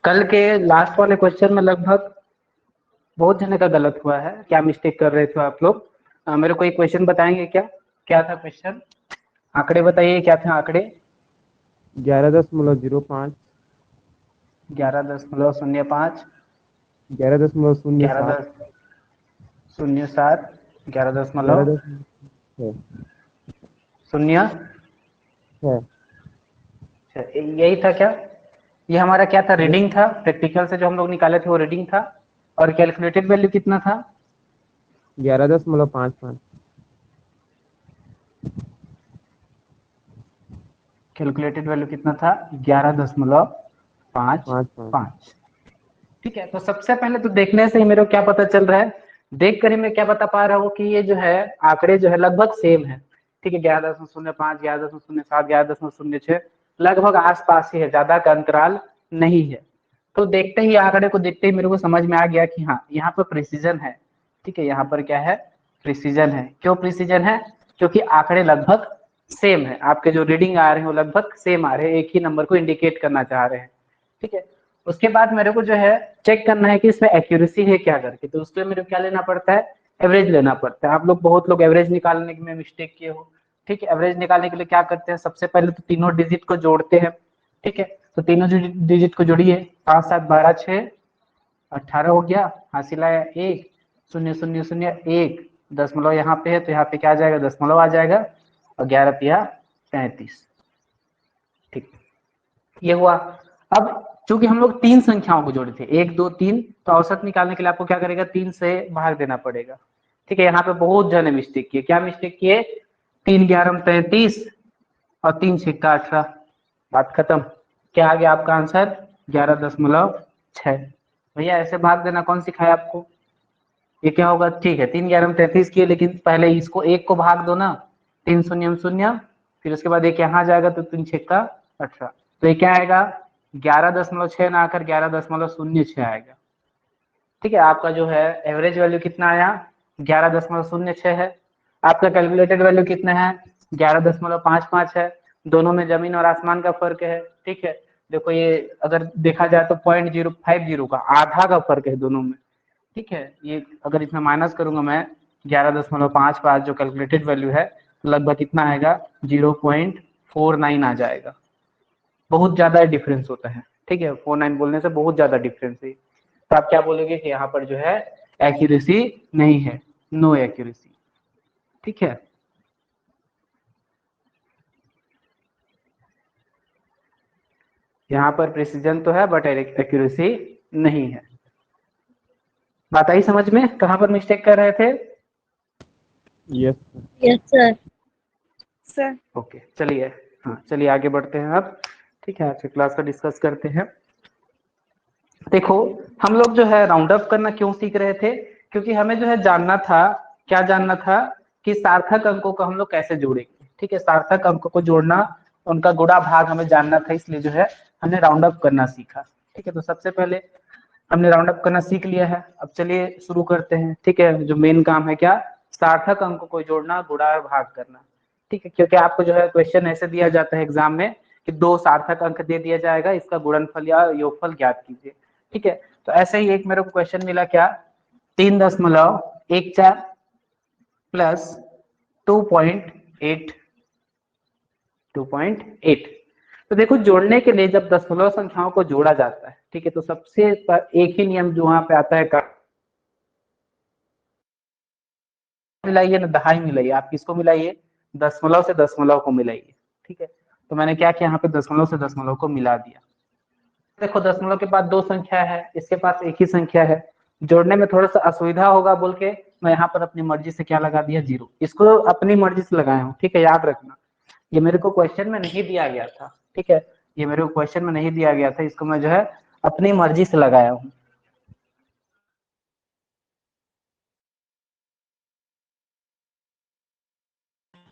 कल के लास्ट वाले क्वेश्चन में लगभग बहुत जने का गलत हुआ है। क्या मिस्टेक कर रहे थे आप लोग? मेरे को एक क्वेश्चन बताएंगे क्या? क्या था क्वेश्चन? आंकड़े बताइए, क्या थे आंकड़े? 11.05, 11.05, 11.07, 11.07, 11.06, 11.06। यही था क्या? ये हमारा क्या था? रीडिंग था। प्रैक्टिकल से जो हम लोग निकाले थे वो रीडिंग था। और कैलकुलेटेड वैल्यू कितना था? 11.55। कैलकुलेटेड वैल्यू कितना था? 11.55। 5 ठीक है, तो सबसे पहले तो देखने से ही मेरे को क्या पता चल रहा है, देख कर ही मैं क्या बता पा रहा हूँ कि ये जो है आंकड़े जो है लगभग सेम है। ठीक है, 11.05, 11.07, 11.06 लगभग आसपास ही है, ज्यादा का अंतराल नहीं है। तो देखते ही आंकड़े को देखते ही मेरे को समझ में आ गया कि हाँ यहाँ पर प्रिसीजन है। ठीक है, यहाँ पर क्या है? प्रिसीजन है। क्यों प्रिसीजन है? क्योंकि आंकड़े लगभग सेम है, आपके जो रीडिंग आ रहे हैं वो लगभग सेम आ रहे हैं, एक ही नंबर को इंडिकेट करना चाह रहे हैं। ठीक है, उसके बाद मेरे को जो है चेक करना है कि इसमें एक्यूरेसी है क्या करके। तो उसके लिए मेरे को क्या लेना पड़ता है? एवरेज लेना पड़ता है। आप लोग बहुत लोग एवरेज निकालने में मिस्टेक किए हो। ठीक है, एवरेज निकालने के लिए क्या करते हैं? सबसे पहले तो तीनों डिजिट को जोड़ते हैं। ठीक है, तो तीनों डिजिट को जोड़िए। 5 7 12 6 18 हो गया, हासिल आया 1, 0 0 0 1, दशमलव यहाँ पे है तो यहाँ पे क्या आ जाएगा? दशमलव आ जाएगा। और 11 तिया 33। ठीक, ये हुआ। अब चूंकि हम लोग तीन संख्याओं को जोड़े थे, 1 2 3, तो औसत निकालने के लिए आपको क्या करेगा? 3 से भाग देना पड़ेगा। ठीक है, यहाँ पे बहुत जने मिस्टेक किए। क्या मिस्टेक किए? 3 11 33 और 3 6 18। बात खत्म। क्या आ गया आपका आंसर? 11.6। भैया ऐसे भाग देना कौन सिखाया आपको? ये क्या होगा? ठीक है, 3 11 33 किए, लेकिन पहले इसको एक को भाग दो ना। 3 0 0, फिर उसके बाद एक यहाँ जाएगा तो 3 6 18। तो ये क्या आएगा? 11.6 ना आकर 11.06 आएगा। ठीक है, आपका जो है एवरेज वैल्यू कितना आया? 11.06 है। आपका कैलकुलेटेड वैल्यू कितना है? 11.55 है। दोनों में जमीन और आसमान का फर्क है। ठीक है, देखो ये अगर देखा जाए तो 0.050 का आधा का फर्क है दोनों में। ठीक है, ये अगर इसमें माइनस करूंगा मैं 11.55 जो कैलकुलेटेड वैल्यू है, तो लगभग कितना आएगा? 0.49 आ जाएगा। बहुत ज्यादा डिफरेंस होता है। ठीक है, 49 बोलने से बहुत ज्यादा डिफरेंस है। तो आप क्या बोलोगे कि यहाँ पर जो है एक्यूरेसी नहीं है, नो एक्यूरेसी। ठीक है, यहाँ पर प्रिसीजन तो है बट एक्यूरेसी नहीं है। बात आई समझ में? कहाँ पर मिस्टेक कर रहे थे? Yes yes sir. Sir okay, चलिए। हाँ, चलिए आगे बढ़ते हैं अब। ठीक है, आज की क्लास का डिस्कस करते हैं। देखो, हम लोग जो है राउंड अप करना क्यों सीख रहे थे? क्योंकि हमें जो है जानना था, क्या जानना था? कि सार्थक अंकों को हम लोग कैसे जोड़ेंगे। ठीक है, सार्थक अंकों को जोड़ना, उनका गुणा भाग हमें जानना था, इसलिए जो है हमने राउंड अप करना सीखा। ठीक है, तो सबसे पहले हमने राउंड अप करना सीख लिया है। अब चलिए शुरू करते हैं। ठीक है, जो मेन काम है क्या? सार्थक अंकों को जोड़ना, गुणा और भाग करना। ठीक है, क्योंकि आपको जो है क्वेश्चन ऐसे दिया जाता है एग्जाम में कि दो सार्थक अंक दे दिया जाएगा, इसका गुणनफल या योगफल ज्ञात कीजिए। ठीक है, तो ऐसे ही एक मेरे को क्वेश्चन मिला, क्या? 3.14 प्लस 2.8। तो देखो, जोड़ने के लिए जब दशमलव संख्याओं को जोड़ा जाता है, ठीक है, तो सबसे एक ही नियम जो वहां पे आता है, मिलाइए ना दहाई मिलाइए। आप किसको मिलाइए? दशमलव से दशमलव को मिलाइए। ठीक है, तो मैंने क्या किया, यहाँ पे दशमलव से दशमलव को मिला दिया। देखो, दशमलव के बाद दो संख्या है, इसके पास एक ही संख्या है। जोड़ने में थोड़ा सा असुविधा होगा बोल के मैं यहाँ पर अपनी मर्जी से क्या लगा दिया? 0। इसको अपनी मर्जी से लगाया हूँ। ठीक है, याद रखना, ये मेरे को क्वेश्चन में नहीं दिया गया था। ठीक है, ये मेरे को क्वेश्चन में नहीं दिया गया था, इसको मैं जो है अपनी मर्जी से लगाया हूँ।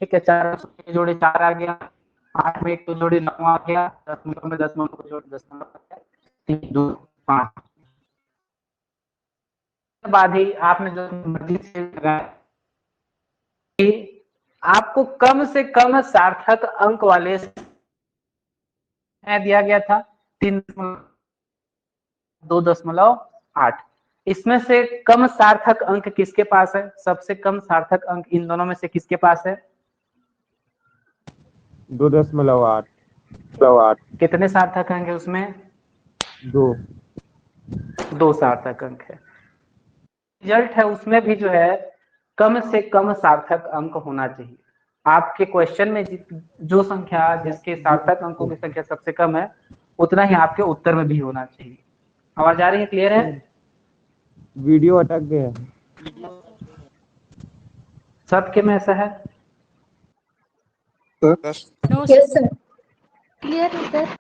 ठीक है, 4 जोड़े 4 आ गया, 8 में 1 तो जोड़ी 9 आ गया, 10 में 10 को जोड़े 10 आ गया, 3 2 5। बाद ही आपने जो मर्जी से लगाया, आपको कम से कम सार्थक अंक वाले दिया गया था 3। 2.8। इसमें से कम सार्थक अंक किसके पास है? सबसे कम सार्थक अंक इन दोनों में से किसके पास है? 2.8। कितने सार्थक अंक है उसमें? 2। 2 सार्थक अंक है। रिजल्ट है उसमें भी जो है कम से कम सार्थक अंक होना चाहिए। आपके क्वेश्चन में जो संख्या जिसके सार्थक अंकों की संख्या सबसे कम है उतना ही आपके उत्तर में भी होना चाहिए। आवाज आ रही है? क्लियर है? वीडियो अटक गया। सबके में ऐसा है? Yes sir. क्लियर है सर।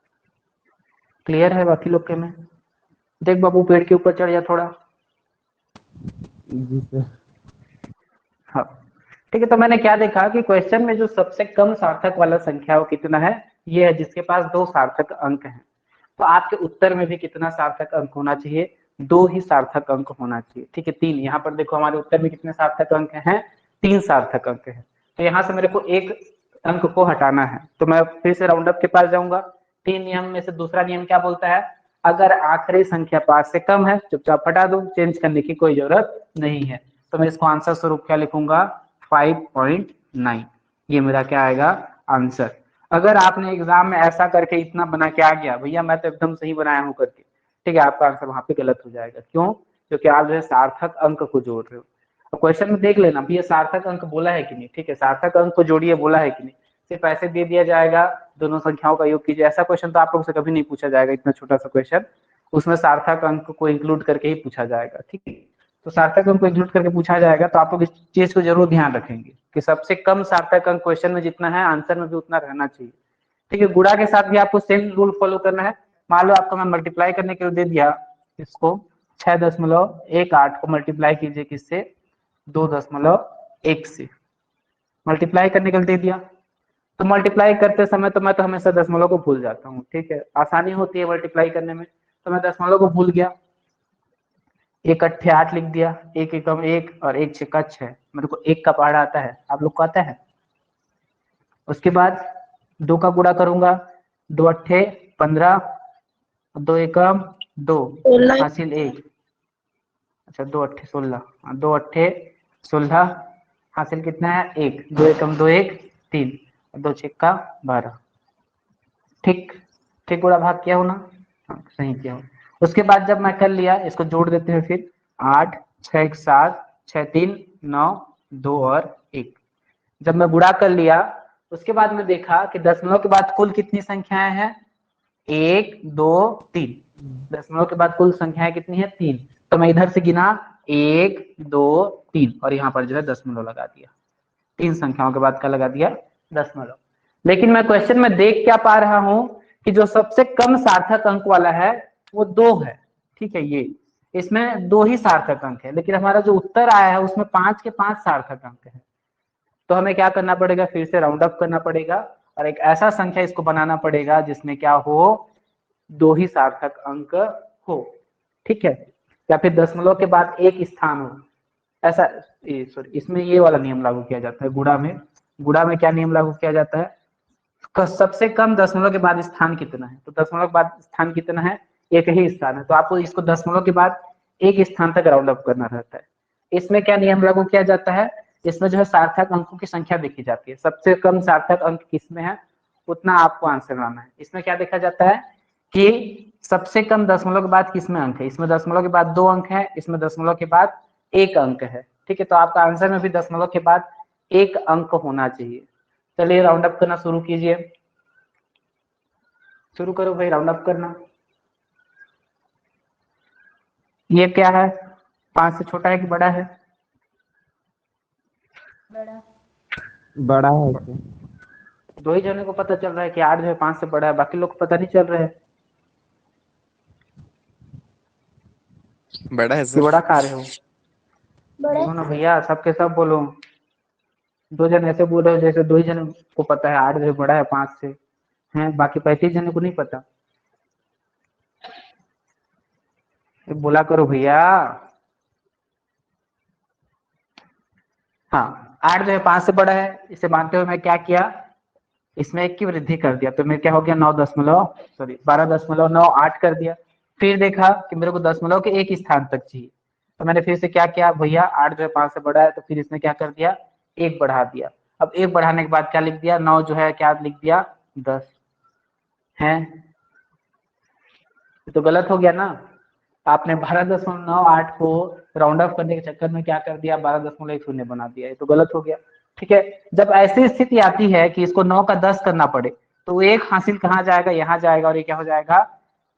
क्लियर है बाकी लोग के में? देख बाबू पेड़ के ऊपर चढ़ जा थोड़ा। जी सर। हाँ ठीक है। तो मैंने क्या देखा कि क्वेश्चन में जो सबसे कम सार्थक वाला संख्या वो कितना है? ये है जिसके पास 2 सार्थक अंक हैं। तो आपके उत्तर में भी कितना सार्थक अंक होना चाहिए? 2 ही सार्थक अंक होना चाहिए। ठीक है 3। यहाँ पर देखो हमारे उत्तर में कितने सार्थक अंक हैं? 3 सार्थक अंक हैं। तो यहाँ से मेरे को एक अंक को हटाना है तो मैं फिर से राउंड अप के पास जाऊंगा। 3 नियम में से दूसरा नियम क्या बोलता है? अगर आखिरी संख्या 5 से कम है चुपचाप हटा दो, चेंज करने की कोई जरूरत नहीं है। तो मैं इसको आंसर स्वरूप क्या लिखूंगा? 5.9। ये मेरा क्या आएगा? आंसर। अगर आपने एग्जाम में ऐसा करके इतना बना के आ गया भैया मैं तो एकदम सही बनाया हूं करके, ठीक है, आपका आंसर वहां पे गलत हो जाएगा। क्यों? क्योंकि आप जो है सार्थक अंक को जोड़ रहे हो। अब क्वेश्चन में देख लेना भैया सार्थक अंक बोला है कि नहीं। ठीक है सार्थक अंक को जोड़िए बोला है कि नहीं। सिर्फ ऐसे दे दिया जाएगा दोनों संख्याओं का योग कीजिए, ऐसा क्वेश्चन तो आप लोग से कभी नहीं पूछा जाएगा। इतना छोटा सा क्वेश्चन उसमें सार्थक अंक को इंक्लूड करके ही पूछा जाएगा। ठीक है तो सार्थक अंक को इंक्लूड करके पूछा जाएगा तो आप लोग इस चीज को जरूर ध्यान रखेंगे कि सबसे कम सार्थक अंक क्वेश्चन में जितना है आंसर में भी उतना रहना चाहिए। ठीक है गुणा के साथ भी आपको सेम रूल फॉलो करना है। मान लो आपको मैं मल्टीप्लाई करने के लिए दे दिया इसको 6.18 को मल्टीप्लाई कीजिए किससे? 2.1 से मल्टीप्लाई करने के लिए दे दिया। तो मल्टीप्लाई करते समय तो मैं तो हमेशा दशमलव को भूल जाता हूँ। ठीक है आसानी होती है मल्टीप्लाई करने में, तो मैं दशमलव को भूल गया। 1 अट्ठे 8 लिख दिया, 1 एकम 1 और 1 छक्का 6। मेरे को 1 का पहाड़ा आता है, आप लोग को आता है? उसके बाद 2 का गुणा करूंगा, 2 अट्ठे 15, 2 एकम 2 16 हासिल 1। अच्छा 2 अट्ठे 16, 2 अट्ठे 16 हासिल कितना है? 1। 2 एकम 2 1 3, 2 छक्का 12। ठीक ठीक गुणा भाग किया हो ना? हाँ सही किया हो। उसके बाद जब मैं कर लिया इसको जोड़ देते हैं फिर 8 6 1 7 6 3 9 2 और 1। जब मैं गुणा कर लिया उसके बाद में देखा कि दशमलव के बाद कुल कितनी संख्याएं हैं? 1 2 3। दशमलव के बाद कुल संख्याएं कितनी है? 3। तो मैं इधर से गिना 1 2 3 और यहाँ पर जो है दशमलव लगा दिया। 3 संख्याओं के बाद क्या लगा दिया? दशमलव। लेकिन मैं क्वेश्चन में देख क्या पा रहा हूं कि जो सबसे कम सार्थक अंक वाला है वो 2 है। ठीक है ये इसमें 2 ही सार्थक अंक है, लेकिन हमारा जो उत्तर आया है उसमें 5 के 5 सार्थक अंक है। तो हमें क्या करना पड़ेगा? फिर से राउंड अप करना पड़ेगा और एक ऐसा संख्या इसको बनाना पड़ेगा जिसमें क्या हो? 2 ही सार्थक अंक हो। ठीक है या फिर दशमलव के बाद एक स्थान हो, ऐसा सॉरी इसमें ये वाला नियम लागू किया जाता है। गुणा में क्या नियम लागू किया जाता है? सबसे कम दशमलव के बाद स्थान कितना है? तो दशमलव के बाद स्थान कितना है? एक ही स्थान है, तो आपको इसको दशमलव के बाद एक स्थान तक राउंड अप करना रहता है। इसमें क्या नियम लागू किया जाता है? इसमें जो है सार्थक अंकों की संख्या देखी जाती है। सबसे कम सार्थक अंक किसमें है उतना आपको आंसर लाना है। इसमें क्या देखा जाता है कि सबसे कम दशमलव के बाद किसमें अंक है? इसमें दशमलव के बाद 2 अंक है, इसमें दशमलव के बाद 1 अंक है। ठीक है तो आपका आंसर में भी दशमलव के बाद 1 अंक होना चाहिए। चलिए राउंड अप करना शुरू कीजिए। शुरू करो भाई राउंड अप करना। ये क्या है? 5 से छोटा है कि बड़ा है? बड़ा है सर। 2 ही जने को पता चल रहा है कि 8 जो है 5 से बड़ा है, बाकी लोग को पता नहीं चल रहा है। बड़ा है कि सर। बड़ा खा रहे हो? बोलो ना भैया, सबके सब बोलो। 2 जन ऐसे बोल रहे हो जैसे 2 ही जन को पता है 8 जो है बड़ा है 5 से, हैं बाकी 35 जने को नहीं पता। बोला करो भैया। हाँ 8 जो है 5 से बड़ा है, इसे मानते हुए मैं क्या किया? इसमें 1 की वृद्धि कर दिया तो मैं क्या हो गया? 9 दशमलव सॉरी 12.98 कर दिया। फिर देखा कि मेरे को दशमलव के एक स्थान तक चाहिए, तो मैंने फिर से क्या किया भैया, 8 जो है 5 से बड़ा है, तो फिर इसने क्या कर दिया, 1 बढ़ा दिया। अब 1 बढ़ाने के बाद क्या लिख दिया, 9 जो है क्या लिख दिया, 10 है। तो गलत हो गया ना, आपने 12.98 को राउंड ऑफ करने के चक्कर में क्या कर दिया, 12.10 बना दिया, ये तो गलत हो गया। ठीक है, जब ऐसी स्थिति आती है कि इसको 9 का 10 करना पड़े, तो एक हासिल कहाँ जाएगा, यहाँ जाएगा, और ये क्या हो जाएगा,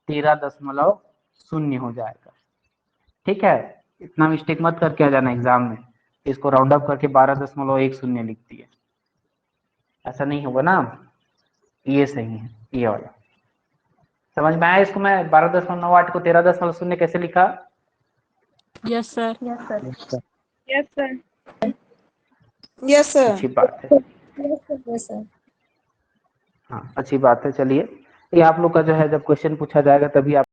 13.0 हो जाएगा। ठीक है, इतना मिस्टेक मत करके आ जाना एग्जाम में, इसको राउंड अप करके 12.10 लिख दिए, ऐसा नहीं होगा ना। ये सही है, ये वाला समझ में आया इसको। मैं 12.98 को 13.0 कैसे लिखा। Yes sir. Yes sir. Yes sir. Yes sir. अच्छी बात है, यस सर। हाँ अच्छी बात है। चलिए, ये आप लोग का जो है जब क्वेश्चन पूछा जाएगा तभी आप